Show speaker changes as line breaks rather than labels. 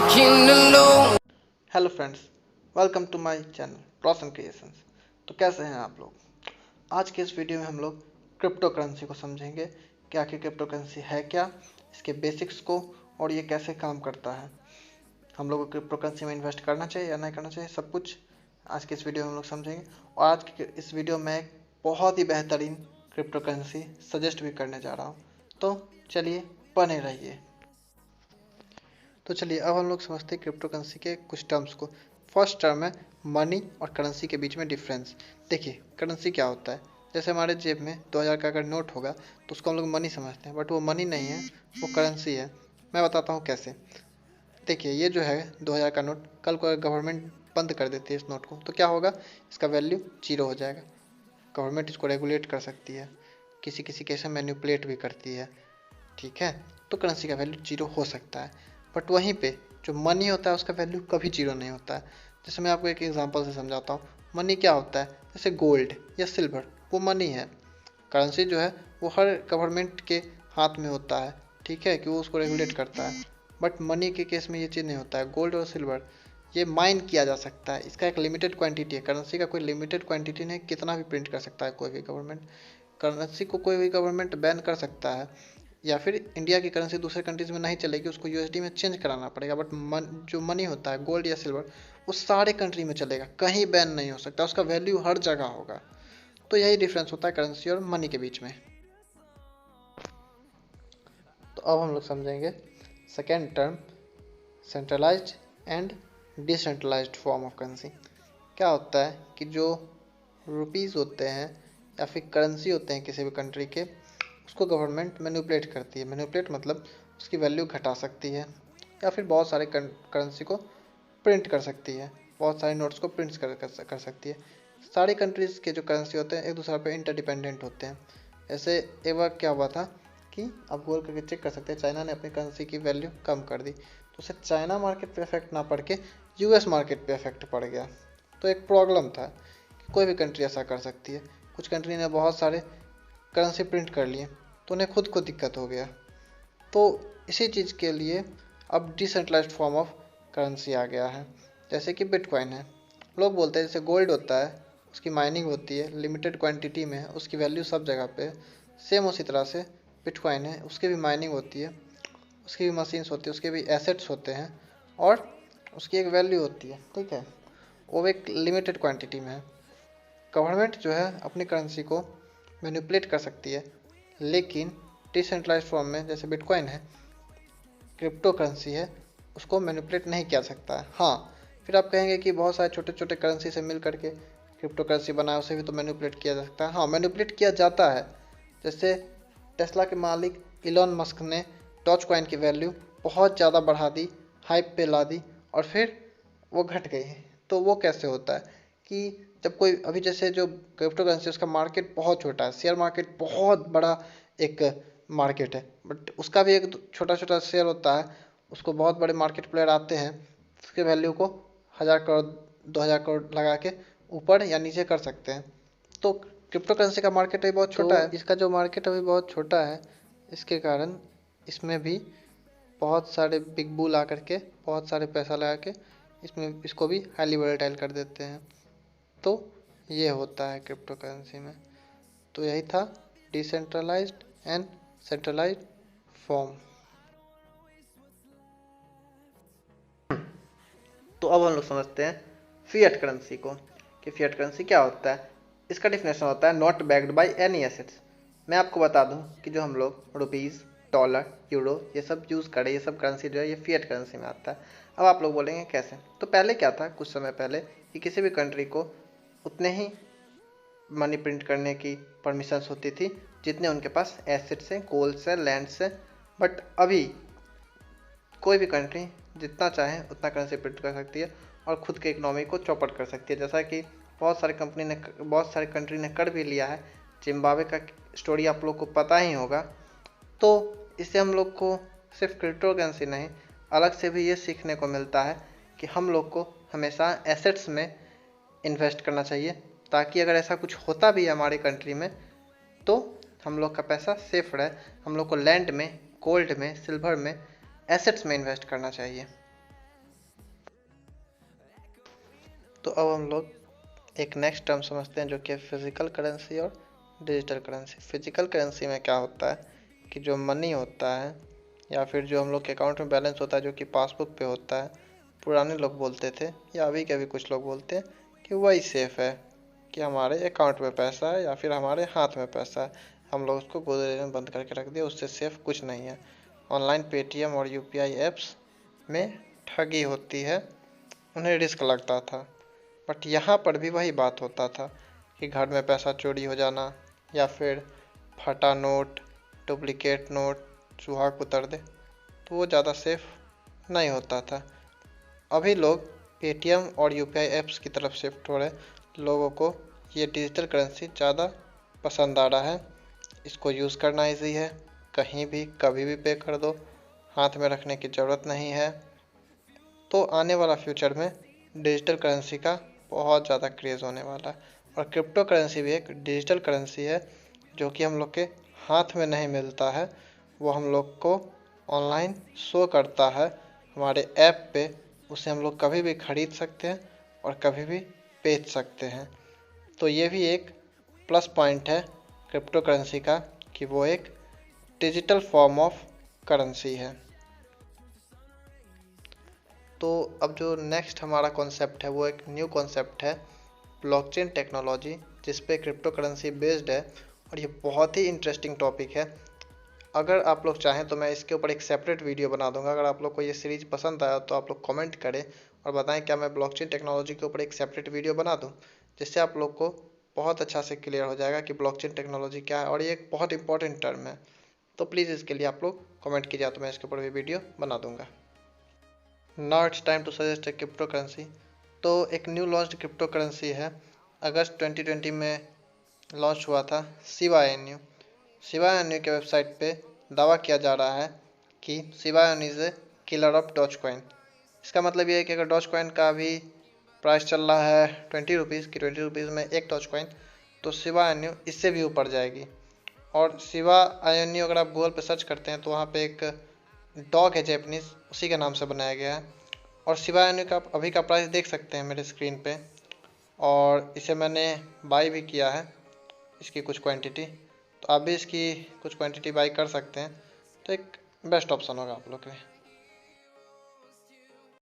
walking alone.
Hello friends, welcome to my channel Roshan creations. तो कैसे हैं आप लोग? आज के इस वीडियो में हम लोग क्रिप्टो करेंसी को समझेंगे कि आखिर क्रिप्टो करेंसी है क्या, इसके बेसिक्स को, और ये कैसे काम करता है। हम लोग को क्रिप्टो करेंसी में इन्वेस्ट करना चाहिए या नहीं करना चाहिए, सब कुछ आज के इस वीडियो में हम लोग समझेंगे। और आज के इस वीडियो में एक बहुत ही बेहतरीन क्रिप्टो करेंसी सजेस्ट भी करने जा रहा हूँ, तो चलिए बने रहिए। तो चलिए अब हम लोग समझते हैं क्रिप्टो करेंसी के कुछ टर्म्स को। फर्स्ट टर्म है मनी और करेंसी के बीच में डिफरेंस। देखिए करेंसी क्या होता है, जैसे हमारे जेब में 2000 का अगर नोट होगा तो उसको हम लोग मनी समझते हैं, बट वो मनी नहीं है, वो करेंसी है। मैं बताता हूँ कैसे। देखिए ये जो है 2000 का नोट, कल को गवर्नमेंट बंद कर देती है इस नोट को, तो क्या होगा, इसका वैल्यू जीरो हो जाएगा। गवर्नमेंट इसको रेगुलेट कर सकती है, किसी किसी केस में मैनिपुलेट भी करती है, ठीक है। तो करेंसी का वैल्यू जीरो हो सकता है, बट वहीं पे जो मनी होता है उसका वैल्यू कभी जीरो नहीं होता है। जैसे मैं आपको एक एग्जांपल से समझाता हूँ। मनी क्या होता है, जैसे गोल्ड या सिल्वर, वो मनी है। करेंसी जो है वो हर गवर्नमेंट के हाथ में होता है, ठीक है, कि वो उसको रेगुलेट करता है। बट मनी के केस में ये चीज़ नहीं होता है। गोल्ड और सिल्वर ये माइन किया जा सकता है, इसका एक लिमिटेड क्वांटिटी है। करेंसी का कोई लिमिटेड क्वांटिटी नहीं, कितना भी प्रिंट कर सकता है कोई भी गवर्नमेंट। करेंसी को कोई भी गवर्नमेंट बैन कर सकता है, या फिर इंडिया की करेंसी दूसरे कंट्रीज में नहीं चलेगी, उसको यूएसडी में चेंज कराना पड़ेगा। बट जो मनी होता है गोल्ड या सिल्वर, वो सारे कंट्री में चलेगा, कहीं बैन नहीं हो सकता, उसका वैल्यू हर जगह होगा। तो यही डिफरेंस होता है करेंसी और मनी के बीच में। तो अब हम लोग समझेंगे second term, centralised and decentralised form of currency. क्या होता है कि जो रुपीज़ होते हैं या फिर करेंसी होते हैं किसी भी कंट्री के, उसको गवर्नमेंट मैनिपुलेट करती है। मैनिपुलेट मतलब उसकी वैल्यू घटा सकती है, या फिर बहुत सारे करेंसी को प्रिंट कर सकती है, बहुत सारे नोट्स को प्रिंट कर सकती है। सारी कंट्रीज़ के जो करेंसी होते हैं एक दूसरे पे इंटरडिपेंडेंट होते हैं। ऐसे एक बार क्या हुआ था कि आप गूगल करके चेक कर सकते हैं, चाइना ने अपनी करेंसी की वैल्यू कम कर दी, तो उससे चाइना मार्केट पे इफेक्ट ना पड़ के यूएस मार्केट पे इफेक्ट पड़ गया। तो एक प्रॉब्लम था कि कोई भी कंट्री ऐसा कर सकती है। कुछ कंट्री ने बहुत सारे करेंसी प्रिंट कर लिए तो उन्हें खुद को दिक्कत हो गया। तो इसी चीज़ के लिए अब डिसेंट्रलाइज्ड फॉर्म ऑफ करेंसी आ गया है, जैसे कि बिटकॉइन है। लोग बोलते हैं जैसे गोल्ड होता है, उसकी माइनिंग होती है लिमिटेड क्वांटिटी में, उसकी वैल्यू सब जगह पे, सेम उसी तरह से बिटकॉइन है, उसकी भी माइनिंग होती है, उसकी भी मशीन्स होती है, उसके भी एसेट्स होते हैं, और उसकी एक वैल्यू होती है, ठीक है। वो एक लिमिटेड क्वांटिटी में है। गवर्नमेंट जो है अपनी करेंसी को मैनिपुलेट कर सकती है, लेकिन डिसेंट्रलाइज्ड फॉर्म में जैसे बिटकॉइन है, क्रिप्टो करेंसी है, उसको मैनिपुलेट नहीं किया सकता है। हाँ, फिर आप कहेंगे कि बहुत सारे छोटे छोटे करेंसी से मिल करके क्रिप्टो करेंसी बनाया, उसे भी तो मैनिपुलेट किया जा सकता है। हाँ, मैनिपुलेट किया जाता है। जैसे टेस्ला के मालिक इलॉन मस्क ने डॉज कॉइन की वैल्यू बहुत ज़्यादा बढ़ा दी, हाइप पे ला दी, और फिर वो घट गई। तो वो कैसे होता है कि जब कोई, अभी जैसे जो क्रिप्टो करेंसी उसका मार्केट बहुत छोटा है, शेयर मार्केट बहुत बड़ा एक मार्केट है, बट उसका भी एक छोटा छोटा शेयर होता है, उसको बहुत बड़े मार्केट प्लेयर आते हैं, उसके वैल्यू को 1000 करोड़ 2000 करोड़ लगा के ऊपर या नीचे कर सकते हैं। तो क्रिप्टो करेंसी का मार्केट अभी बहुत छोटा है, इसका जो मार्केट अभी बहुत छोटा है, इसके कारण इसमें भी बहुत सारे बिग बुल आकर के बहुत सारे पैसा लगा के इसको भी हाईली वोलेटाइल कर देते हैं। तो ये होता है क्रिप्टो करेंसी में। तो यही था डिसेंट्रलाइज्ड एंड सेंट्रलाइज्ड फॉर्म। तो अब हम लोग समझते हैं फिएट करेंसी को, कि फिएट करेंसी क्या होता है। इसका डिफिनेशन होता है not backed by any assets. मैं आपको बता दूं कि जो हम लोग रुपीज़, डॉलर, यूरो ये सब यूज़ करें, ये सब करेंसी जो है ये फिएट करेंसी में आता है। अब आप लोग बोलेंगे कैसे। तो पहले क्या था, कुछ समय पहले, कि किसी भी कंट्री को उतने ही मनी प्रिंट करने की परमिशंस होती थी जितने उनके पास एसेट्स हैं, कोल्स हैं, लैंड्स हैं। बट अभी कोई भी कंट्री जितना चाहे उतना करेंसी प्रिंट कर सकती है और ख़ुद के इकोनॉमी को चौपट कर सकती है, जैसा कि बहुत सारी कंट्री ने कर भी लिया है। जिम्बाब्वे का स्टोरी आप लोग को पता ही होगा। तो इससे हम लोग को सिर्फ क्रिप्टो करेंसी नहीं, अलग से भी ये सीखने को मिलता है कि हम लोग को हमेशा एसेट्स में इन्वेस्ट करना चाहिए, ताकि अगर ऐसा कुछ होता भी है हमारी कंट्री में तो हम लोग का पैसा सेफ रहे। हम लोग को लैंड में, गोल्ड में, सिल्वर में, एसेट्स में इन्वेस्ट करना चाहिए। तो अब हम लोग एक नेक्स्ट टर्म समझते हैं जो कि फिजिकल करेंसी और डिजिटल करेंसी। फिजिकल करेंसी में क्या होता है कि जो मनी होता है या फिर जो हम लोग के अकाउंट में बैलेंस होता है जो कि पासबुक पे होता है, पुराने लोग बोलते थे या अभी के भी कुछ लोग बोलते हैं कि वही सेफ है, कि हमारे अकाउंट में पैसा है या फिर हमारे हाथ में पैसा है, हम लोग उसको गोदरेज में बंद करके रख दिया, उससे सेफ कुछ नहीं है। ऑनलाइन पेटीएम और यूपीआई ऐप्स में ठगी होती है, उन्हें रिस्क लगता था। बट यहाँ पर भी वही बात होता था कि घर में पैसा चोरी हो जाना या फिर फटा नोट, डुप्लीकेट नोट चूहा कुतर दे, तो वो ज़्यादा सेफ नहीं होता था। अभी लोग पेटीएम और यूपीआई ऐप्स की तरफ शिफ्ट हो रहे, लोगों को ये डिजिटल करेंसी ज़्यादा पसंद आ रहा है। इसको यूज़ करना इजी है, कहीं भी कभी भी पे कर दो, हाथ में रखने की ज़रूरत नहीं है। तो आने वाला फ्यूचर में डिजिटल करेंसी का बहुत ज़्यादा क्रेज़ होने वाला है। और क्रिप्टो करेंसी भी एक डिजिटल करेंसी है जो कि हम लोग के हाथ में नहीं मिलता है, वो हम लोग को ऑनलाइन शो करता है हमारे ऐप पे, उसे हम लोग कभी भी खरीद सकते हैं और कभी भी बेच सकते हैं। तो ये भी एक प्लस पॉइंट है क्रिप्टो करेंसी का कि वो एक डिजिटल फॉर्म ऑफ करेंसी है। तो अब जो नेक्स्ट हमारा कॉन्सेप्ट है वो एक न्यू कॉन्सेप्ट है, ब्लॉकचेन टेक्नोलॉजी, जिस पे क्रिप्टो करेंसी बेस्ड है। और ये बहुत ही इंटरेस्टिंग टॉपिक है। अगर आप लोग चाहें तो मैं इसके ऊपर एक सेपरेट वीडियो बना दूंगा। अगर आप लोग को ये सीरीज पसंद आया तो आप लोग कमेंट करें और बताएं क्या मैं ब्लॉकचेन टेक्नोलॉजी के ऊपर एक सेपरेट वीडियो बना दूं, जिससे आप लोग को बहुत अच्छा से क्लियर हो जाएगा कि ब्लॉकचेन टेक्नोलॉजी क्या है और ये एक बहुत इंपॉर्टेंट टर्म है। तो प्लीज़ इसके लिए आप लोग कमेंट कीजिए तो मैं इसके ऊपर भी वीडियो बना दूंगा। Now it's time to suggest a cryptocurrency. तो एक न्यू लॉन्च्ड क्रिप्टो करेंसी है, अगस्त 2020 में लॉन्च हुआ था, शिबा इनू। शिबा इनू के वेबसाइट पे दावा किया जा रहा है कि Shiba Inu is a killer of Dogecoin. इसका मतलब ये है कि अगर डॉज कॉइन का अभी प्राइस चल रहा है 20 रुपीज़ की, 20 रुपीज़ में एक डॉज कॉइन, तो शिबा इनू इससे भी ऊपर जाएगी। और शिबा इनू अगर आप गूगल पे सर्च करते हैं तो वहाँ पे एक डॉग है जैपनीज, उसी के नाम से बनाया गया है। और शिबा इनू का अभी का प्राइस देख सकते हैं मेरे स्क्रीन पे, और इसे मैंने बाई भी किया है, इसकी कुछ क्वांटिटी, तो आप भी इसकी कुछ क्वांटिटी बाई कर सकते हैं। तो एक बेस्ट ऑप्शन होगा आप लोग के लिए।